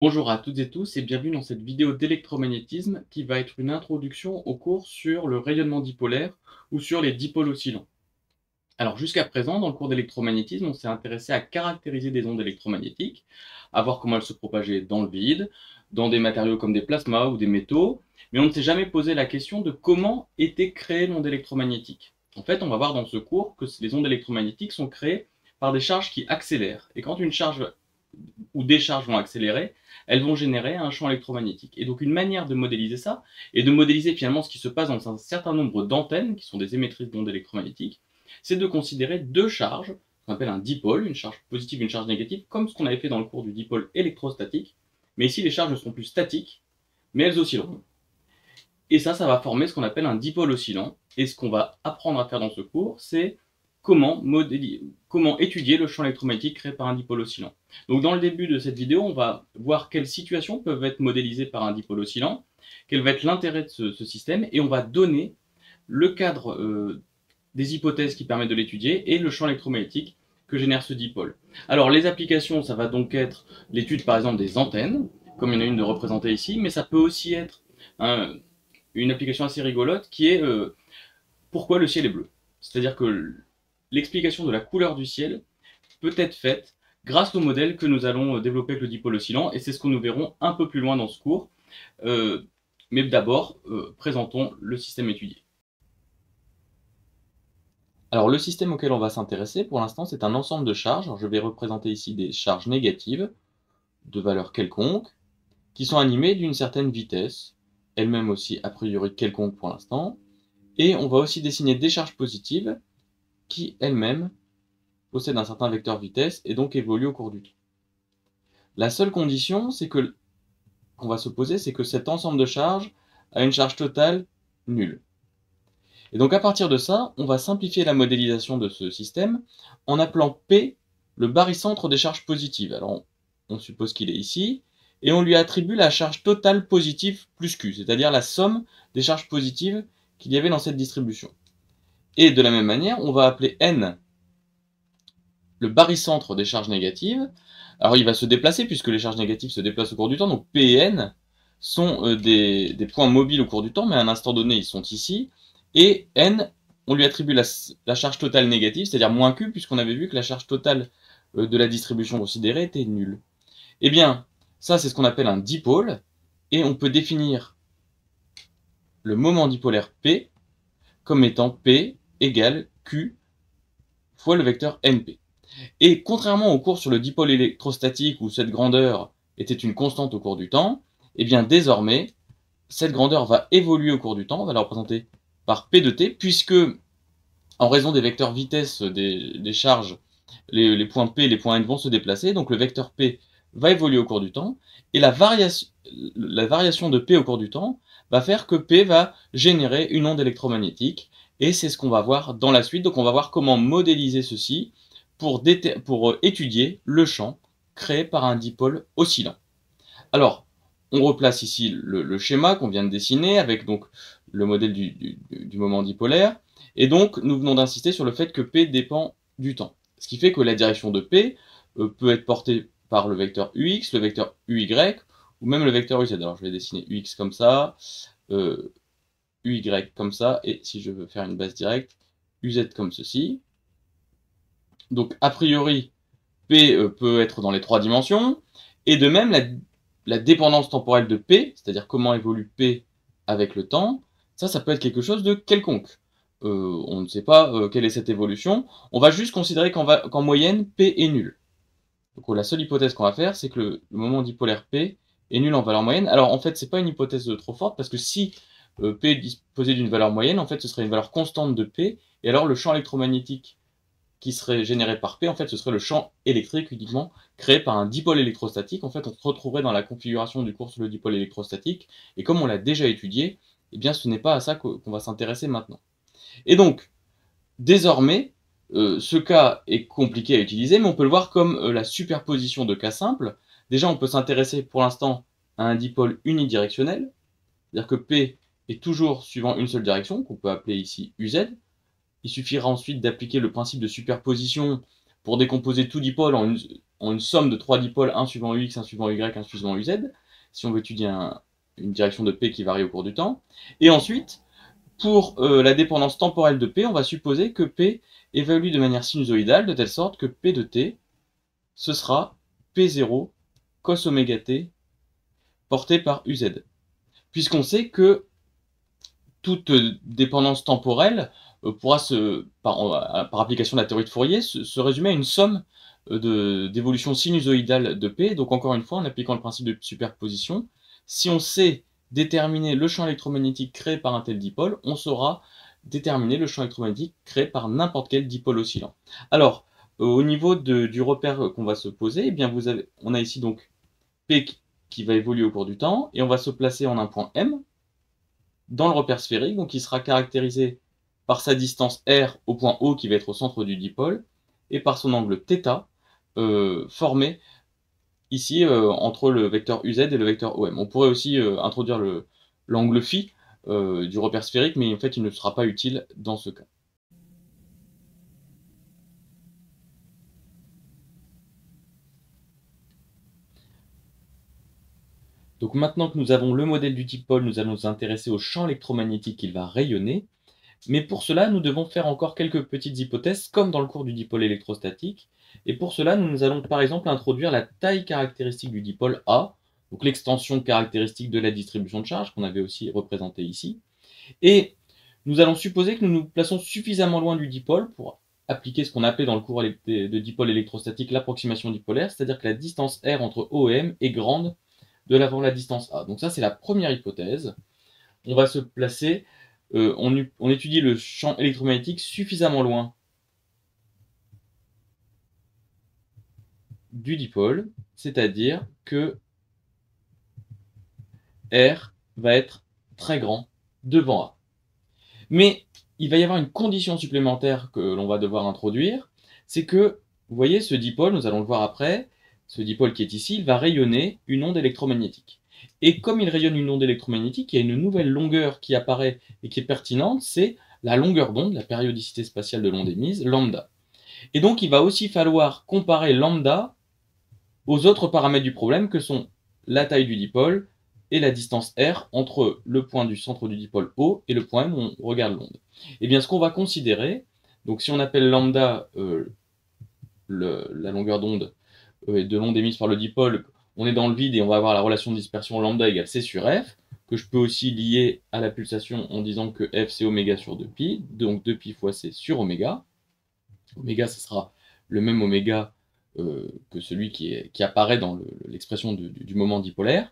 Bonjour à toutes et tous et bienvenue dans cette vidéo d'électromagnétisme qui va être une introduction au cours sur le rayonnement dipolaire ou sur les dipôles oscillants. Alors jusqu'à présent, dans le cours d'électromagnétisme, on s'est intéressé à caractériser des ondes électromagnétiques, à voir comment elles se propageaient dans le vide, dans des matériaux comme des plasmas ou des métaux, mais on ne s'est jamais posé la question de comment était créée l'onde électromagnétique. En fait, on va voir dans ce cours que les ondes électromagnétiques sont créées par des charges qui accélèrent. Et quand une charge ou des charges vont accélérer, elles vont générer un champ électromagnétique. Et donc une manière de modéliser ça, et de modéliser finalement ce qui se passe dans un certain nombre d'antennes, qui sont des émettrices d'ondes électromagnétiques, c'est de considérer deux charges, qu'on appelle un dipôle, une charge positive et une charge négative, comme ce qu'on avait fait dans le cours du dipôle électrostatique, mais ici les charges ne seront plus statiques, mais elles oscilleront. Et ça va former ce qu'on appelle un dipôle oscillant, et ce qu'on va apprendre à faire dans ce cours, c'est comment étudier le champ électromagnétique créé par un dipôle oscillant. Donc dans le début de cette vidéo, on va voir quelles situations peuvent être modélisées par un dipôle oscillant, quel va être l'intérêt de ce système, et on va donner le cadre des hypothèses qui permettent de l'étudier et le champ électromagnétique que génère ce dipôle. Alors les applications, ça va donc être l'étude par exemple des antennes, comme il y en a une de représentée ici, mais ça peut aussi être une application assez rigolote qui est pourquoi le ciel est bleu. C'est-à-dire que l'explication de la couleur du ciel peut être faite grâce au modèle que nous allons développer avec le dipôle oscillant, et c'est ce que nous verrons un peu plus loin dans ce cours. Mais d'abord, présentons le système étudié. Alors le système auquel on va s'intéresser, pour l'instant, c'est un ensemble de charges. Alors, je vais représenter ici des charges négatives, de valeur quelconque, qui sont animées d'une certaine vitesse, elles-mêmes aussi a priori quelconque pour l'instant, et on va aussi dessiner des charges positives, qui elles-mêmes possèdent un certain vecteur vitesse et donc évoluent au cours du temps. La seule condition qu'on va se poser, c'est que cet ensemble de charges a une charge totale nulle. Et donc à partir de ça, on va simplifier la modélisation de ce système en appelant P le barycentre des charges positives. Alors on suppose qu'il est ici, et on lui attribue la charge totale positive plus Q, c'est-à-dire la somme des charges positives qu'il y avait dans cette distribution. Et de la même manière, on va appeler N le barycentre des charges négatives. Alors il va se déplacer puisque les charges négatives se déplacent au cours du temps, donc P et N sont des points mobiles au cours du temps, mais à un instant donné ils sont ici, et N, on lui attribue la charge totale négative, c'est-à-dire moins Q, puisqu'on avait vu que la charge totale de la distribution considérée était nulle. Eh bien, ça c'est ce qu'on appelle un dipôle, et on peut définir le moment dipolaire P comme étant P égale Q fois le vecteur NP. Et contrairement au cours sur le dipôle électrostatique où cette grandeur était une constante au cours du temps, eh bien désormais, cette grandeur va évoluer au cours du temps, on va la représenter par P de t, puisque en raison des vecteurs vitesse des charges, les points P et les points N vont se déplacer, donc le vecteur P va évoluer au cours du temps, et la variation de P au cours du temps va faire que P va générer une onde électromagnétique, et c'est ce qu'on va voir dans la suite. Donc on va voir comment modéliser ceci pour étudier le champ créé par un dipôle oscillant. Alors, on replace ici le schéma qu'on vient de dessiner avec donc le modèle du moment dipolaire, et donc nous venons d'insister sur le fait que P dépend du temps. Ce qui fait que la direction de P peut être portée par le vecteur UX, le vecteur UY, ou même le vecteur UZ. Alors je vais dessiner UX comme ça, UY comme ça, et si je veux faire une base directe, UZ comme ceci. Donc a priori, P peut être dans les trois dimensions, et de même la dépendance temporelle de P, c'est-à-dire comment évolue P avec le temps, ça peut être quelque chose de quelconque. On ne sait pas quelle est cette évolution, on va juste considérer qu'en moyenne, P est nul. Donc la seule hypothèse qu'on va faire, c'est que le moment dipolaire P est nul en valeur moyenne. Alors en fait, c'est pas une hypothèse trop forte, parce que si P disposait d'une valeur moyenne, en fait, ce serait une valeur constante de P, et alors le champ électromagnétique qui serait généré par P, en fait, ce serait le champ électrique uniquement créé par un dipôle électrostatique. En fait, on se retrouverait dans la configuration du cours sur le dipôle électrostatique, et comme on l'a déjà étudié, eh bien, ce n'est pas à ça qu'on va s'intéresser maintenant. Et donc, désormais, ce cas est compliqué à utiliser, mais on peut le voir comme la superposition de cas simples. Déjà, on peut s'intéresser pour l'instant à un dipôle unidirectionnel, c'est-à-dire que P est toujours suivant une seule direction, qu'on peut appeler ici UZ. Il suffira ensuite d'appliquer le principe de superposition pour décomposer tout dipôle en une somme de 3 dipoles, un suivant Ux, un suivant Y, un suivant UZ, si on veut étudier une direction de P qui varie au cours du temps. Et ensuite, pour la dépendance temporelle de P, on va supposer que P évolue de manière sinusoïdale, de telle sorte que P de T, ce sera P0 cos oméga T porté par UZ. Puisqu'on sait que toute dépendance temporelle pourra, par application de la théorie de Fourier, se résumer à une somme d'évolution sinusoïdale de P. Donc encore une fois, en appliquant le principe de superposition, si on sait déterminer le champ électromagnétique créé par un tel dipôle, on saura déterminer le champ électromagnétique créé par n'importe quel dipôle oscillant. Alors, au niveau du repère qu'on va se poser, eh bien on a ici donc P qui va évoluer au cours du temps, et on va se placer en un point M, dans le repère sphérique, donc il sera caractérisé par sa distance r au point O qui va être au centre du dipôle, et par son angle θ formé ici entre le vecteur UZ et le vecteur OM. On pourrait aussi introduire l'angle φ du repère sphérique, mais en fait il ne sera pas utile dans ce cas. Donc maintenant que nous avons le modèle du dipôle, nous allons nous intéresser au champ électromagnétique qu'il va rayonner. Mais pour cela, nous devons faire encore quelques petites hypothèses, comme dans le cours du dipôle électrostatique. Et pour cela, nous allons par exemple introduire la taille caractéristique du dipôle A, donc l'extension caractéristique de la distribution de charge, qu'on avait aussi représentée ici. Et nous allons supposer que nous nous plaçons suffisamment loin du dipôle pour appliquer ce qu'on appelait dans le cours de dipôle électrostatique l'approximation dipolaire, c'est-à-dire que la distance R entre O et M est grande de l'avant la distance A. Donc ça, c'est la première hypothèse. On va se placer, on étudie le champ électromagnétique suffisamment loin du dipôle, c'est-à-dire que R va être très grand devant A. Mais il va y avoir une condition supplémentaire que l'on va devoir introduire, c'est que, vous voyez, ce dipôle, nous allons le voir après, ce dipôle qui est ici, il va rayonner une onde électromagnétique. Et comme il rayonne une onde électromagnétique, il y a une nouvelle longueur qui apparaît et qui est pertinente, c'est la longueur d'onde, la périodicité spatiale de l'onde émise, lambda. Et donc il va aussi falloir comparer lambda aux autres paramètres du problème que sont la taille du dipôle et la distance r entre le point du centre du dipôle O et le point M où on regarde l'onde. Et bien ce qu'on va considérer, donc si on appelle lambda la longueur d'onde de l'onde émise par le dipôle, on est dans le vide et on va avoir la relation de dispersion lambda égale c sur f, que je peux aussi lier à la pulsation en disant que f c'est oméga sur 2pi, donc 2pi fois c sur oméga. Oméga, ce sera le même oméga que celui qui apparaît dans l'expression du moment dipolaire.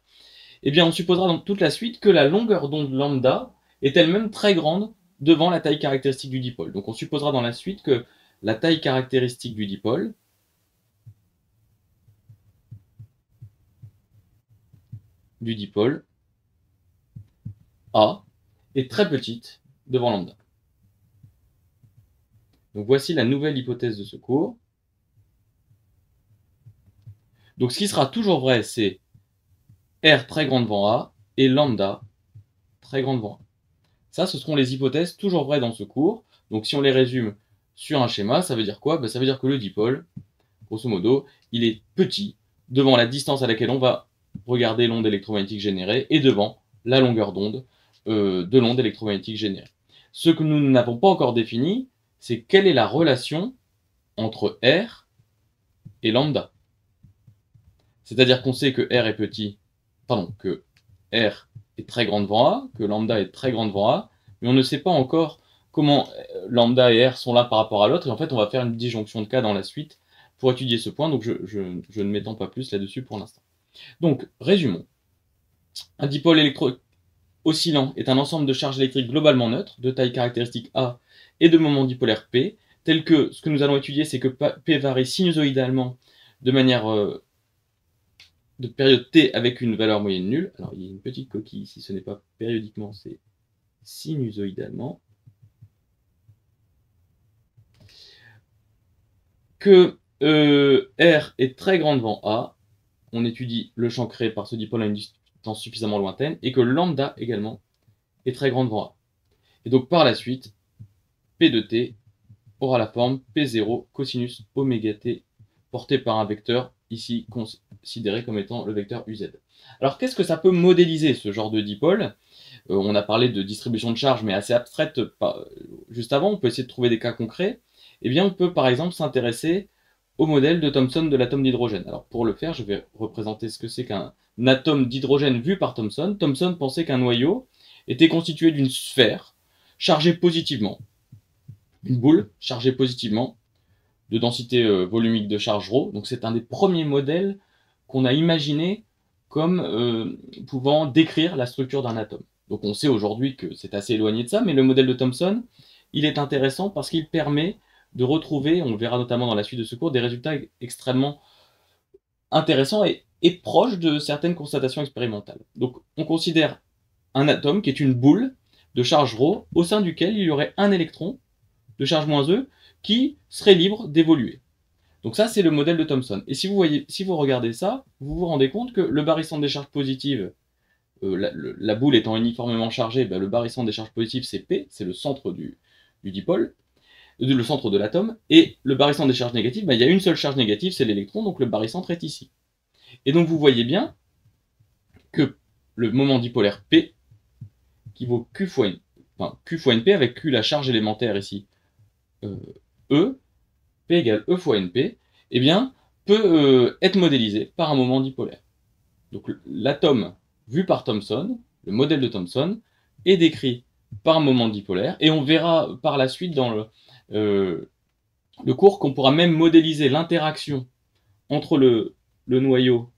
Eh bien, on supposera dans toute la suite que la longueur d'onde lambda est elle-même très grande devant la taille caractéristique du dipôle. Donc on supposera dans la suite que la taille caractéristique du dipôle A est très petite devant lambda. Donc voici la nouvelle hypothèse de ce cours. Donc ce qui sera toujours vrai, c'est R très grand devant A et lambda très grand devant A. Ça, ce seront les hypothèses toujours vraies dans ce cours. Donc si on les résume sur un schéma, ça veut dire quoi? Ça veut dire que le dipôle, grosso modo, il est petit devant la distance à laquelle on va regarder l'onde électromagnétique générée et devant la longueur d'onde de l'onde électromagnétique générée. Ce que nous n'avons pas encore défini, c'est quelle est la relation entre R et lambda. C'est-à-dire qu'on sait que R est petit, pardon, que R est très grand devant A, que lambda est très grand devant A, mais on ne sait pas encore comment lambda et R sont là par rapport à l'autre, et en fait on va faire une disjonction de cas dans la suite pour étudier ce point, donc je ne m'étends pas plus là-dessus pour l'instant. Donc, résumons. Un dipôle oscillant est un ensemble de charges électriques globalement neutres, de taille caractéristique A et de moment dipolaire P, tel que ce que nous allons étudier, c'est que P varie sinusoïdalement de manière de période T avec une valeur moyenne nulle. Alors il y a une petite coquille ici, ce n'est pas périodiquement, c'est sinusoïdalement. Que R est très grand devant A, on étudie le champ créé par ce dipôle à une distance suffisamment lointaine, et que lambda également est très grand devant A. Et donc par la suite, P de T aura la forme P0 cosinus oméga t porté par un vecteur ici considéré comme étant le vecteur uz. Alors qu'est-ce que ça peut modéliser ce genre de dipôle? On a parlé de distribution de charge mais assez abstraite juste avant, on peut essayer de trouver des cas concrets. Eh bien on peut par exemple s'intéresser au modèle de Thomson de l'atome d'hydrogène. Alors pour le faire, je vais représenter ce que c'est qu'un atome d'hydrogène vu par Thomson. Thomson pensait qu'un noyau était constitué d'une sphère chargée positivement, une boule chargée positivement, de densité volumique de charge ρ. Donc c'est un des premiers modèles qu'on a imaginé comme pouvant décrire la structure d'un atome. Donc on sait aujourd'hui que c'est assez éloigné de ça, mais le modèle de Thomson, il est intéressant parce qu'il permet de retrouver, on le verra notamment dans la suite de ce cours, des résultats extrêmement intéressants et proches de certaines constatations expérimentales. Donc on considère un atome qui est une boule de charge ρ au sein duquel il y aurait un électron de charge -e qui serait libre d'évoluer. Donc ça, c'est le modèle de Thomson. Et si vous regardez ça, vous vous rendez compte que le barycentre des charges positives, la boule étant uniformément chargée, le barycentre des charges positives, c'est P, c'est le centre du dipôle, le centre de l'atome, et le barycentre des charges négatives, il y a une seule charge négative, c'est l'électron, donc le barycentre est ici. Et donc vous voyez bien que le moment dipolaire P, qui vaut Q fois NP, avec Q la charge élémentaire ici, E, P égale E fois NP, eh bien, peut être modélisé par un moment dipolaire. Donc l'atome vu par Thomson, le modèle de Thomson, est décrit par un moment dipolaire, et on verra par la suite dans le cours qu'on pourra même modéliser l'interaction entre le noyau,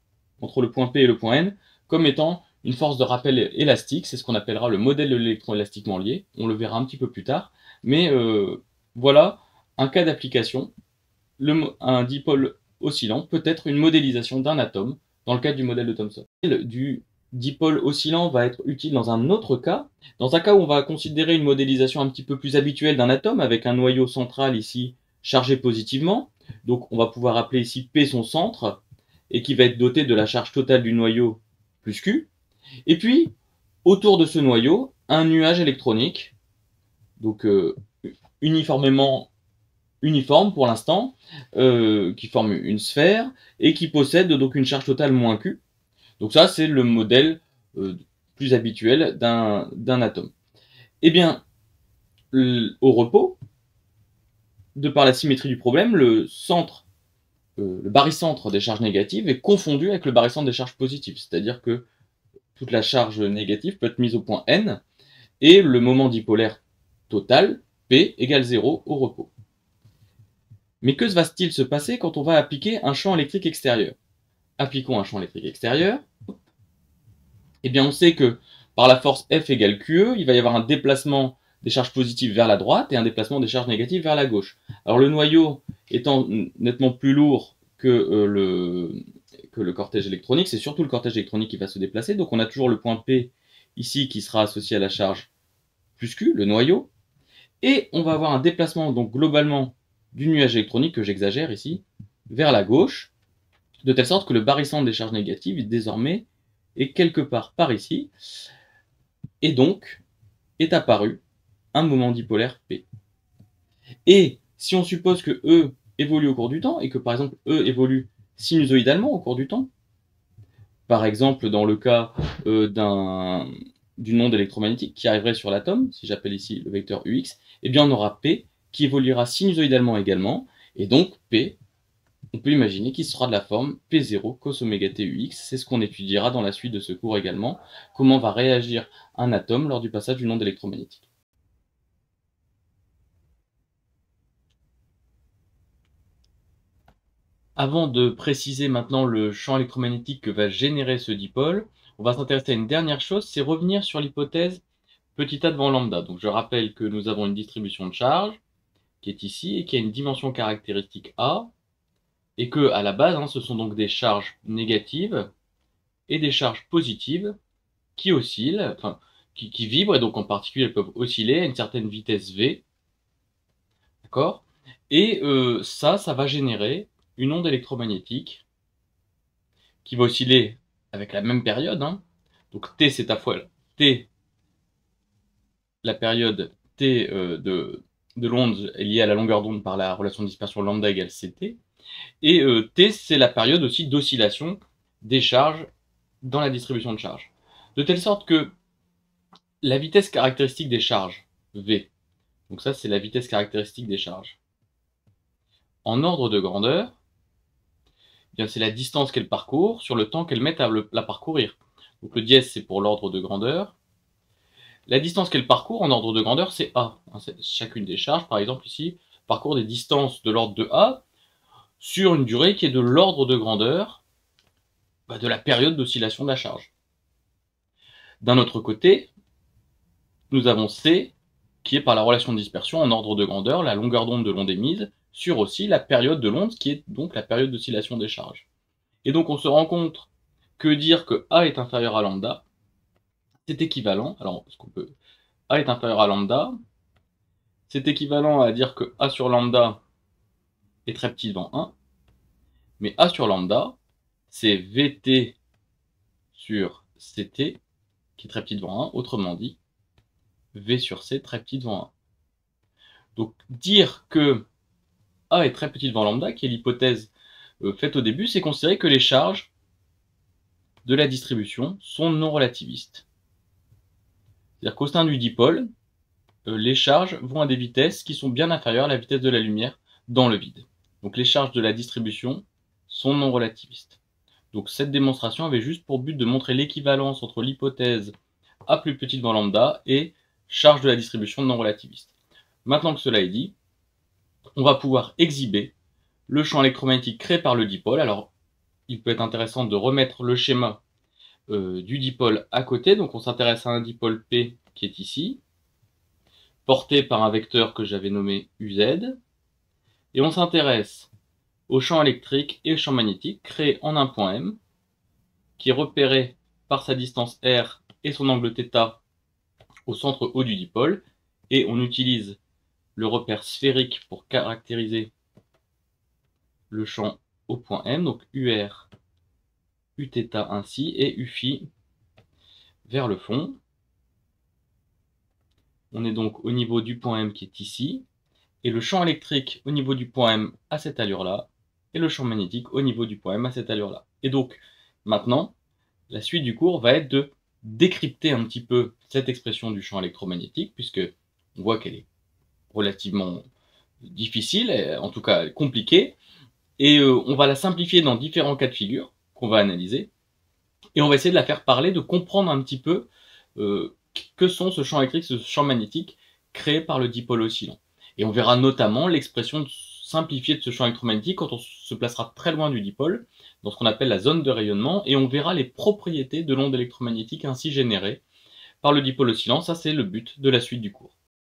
entre le point P et le point N, comme étant une force de rappel élastique. C'est ce qu'on appellera le modèle de l'électron élastiquement lié. On le verra un petit peu plus tard. Mais voilà un cas d'application. Un dipôle oscillant peut être une modélisation d'un atome dans le cadre du modèle de Thomson. Du dipôle oscillant va être utile dans un autre cas, dans un cas où on va considérer une modélisation un petit peu plus habituelle d'un atome, avec un noyau central ici chargé positivement. Donc on va pouvoir appeler ici P son centre, et qui va être doté de la charge totale du noyau plus Q. Et puis, autour de ce noyau, un nuage électronique, donc uniforme pour l'instant, qui forme une sphère, et qui possède donc une charge totale moins Q. Donc ça, c'est le modèle plus habituel d'un atome. Eh bien, au repos, de par la symétrie du problème, le barycentre des charges négatives est confondu avec le barycentre des charges positives. C'est-à-dire que toute la charge négative peut être mise au point N, et le moment dipolaire total, P, égale 0 au repos. Mais que va-t-il se passer quand on va appliquer un champ électrique extérieur? Appliquons un champ électrique extérieur. Eh bien, on sait que par la force F égale QE, il va y avoir un déplacement des charges positives vers la droite et un déplacement des charges négatives vers la gauche. Alors le noyau étant nettement plus lourd que le cortège électronique, c'est surtout le cortège électronique qui va se déplacer. Donc on a toujours le point P ici qui sera associé à la charge plus Q, le noyau. Et on va avoir un déplacement donc globalement du nuage électronique, que j'exagère ici, vers la gauche, de telle sorte que le barycentre des charges négatives désormais est quelque part par ici, et donc est apparu un moment dipolaire P. Et si on suppose que E évolue au cours du temps, et que par exemple E évolue sinusoïdalement au cours du temps, par exemple dans le cas d'une onde électromagnétique qui arriverait sur l'atome, si j'appelle ici le vecteur UX, eh bien on aura P qui évoluera sinusoïdalement également, et donc P, on peut imaginer qu'il sera de la forme P0 cos oméga t UX. C'est ce qu'on étudiera dans la suite de ce cours également, comment va réagir un atome lors du passage d'une onde électromagnétique. Avant de préciser maintenant le champ électromagnétique que va générer ce dipôle, on va s'intéresser à une dernière chose, c'est revenir sur l'hypothèse petit a devant lambda. Donc je rappelle que nous avons une distribution de charge qui est ici et qui a une dimension caractéristique A, et que à la base, ce sont donc des charges négatives et des charges positives qui oscillent, enfin qui vibrent, et donc en particulier elles peuvent osciller à une certaine vitesse v, d'accord? Et ça va générer une onde électromagnétique qui va osciller avec la même période, donc t c'est à fois t, la période t de l'onde est lié à la longueur d'onde par la relation de dispersion lambda égale ct. Et t, c'est la période aussi d'oscillation des charges dans la distribution de charges. De telle sorte que la vitesse caractéristique des charges, v, donc ça c'est la vitesse caractéristique des charges, en ordre de grandeur, eh bien c'est la distance qu'elle parcourt sur le temps qu'elle met à la parcourir. Donc le dièse c'est pour l'ordre de grandeur. La distance qu'elle parcourt en ordre de grandeur c'est a. Chacune des charges, par exemple ici, parcourt des distances de l'ordre de a sur une durée qui est de l'ordre de grandeur de la période d'oscillation de la charge. D'un autre côté, nous avons C, qui est par la relation de dispersion en ordre de grandeur, la longueur d'onde de l'onde émise, sur aussi la période de l'onde, qui est donc la période d'oscillation des charges. Et donc on se rend compte que dire que A est inférieur à lambda, c'est équivalent, alors ce qu'on peut, A est inférieur à lambda, c'est équivalent à dire que A sur lambda est très petit devant 1, mais A sur lambda, c'est VT sur CT, qui est très petit devant 1, autrement dit, V sur C très petit devant 1. Donc dire que A est très petit devant lambda, qui est l'hypothèse faite au début, c'est considérer que les charges de la distribution sont non relativistes. C'est-à-dire qu'au sein du dipôle, les charges vont à des vitesses qui sont bien inférieures à la vitesse de la lumière dans le vide. Donc les charges de la distribution sont non relativistes. Donc cette démonstration avait juste pour but de montrer l'équivalence entre l'hypothèse A plus petit devant lambda et charge de la distribution non relativiste. Maintenant que cela est dit, on va pouvoir exhiber le champ électromagnétique créé par le dipôle. Alors, il peut être intéressant de remettre le schéma du dipôle à côté. Donc on s'intéresse à un dipôle P qui est ici, porté par un vecteur que j'avais nommé UZ. Et on s'intéresse au champ électrique et au champ magnétique créé en un point M, qui est repéré par sa distance R et son angle θ au centre haut du dipôle. Et on utilise le repère sphérique pour caractériser le champ au point M, donc UR, Uθ ainsi, et Uφ vers le fond. On est donc au niveau du point M qui est ici, et le champ électrique au niveau du point M à cette allure-là, et le champ magnétique au niveau du point M à cette allure-là. Et donc, maintenant, la suite du cours va être de décrypter un petit peu cette expression du champ électromagnétique, puisque on voit qu'elle est relativement difficile, en tout cas compliquée, et on va la simplifier dans différents cas de figure qu'on va analyser, et on va essayer de la faire parler, de comprendre un petit peu que sont ce champ électrique, ce champ magnétique créé par le dipôle oscillant. Et on verra notamment l'expression simplifiée de ce champ électromagnétique quand on se placera très loin du dipôle, dans ce qu'on appelle la zone de rayonnement, et on verra les propriétés de l'onde électromagnétique ainsi générée par le dipôle oscillant. Ça, c'est le but de la suite du cours.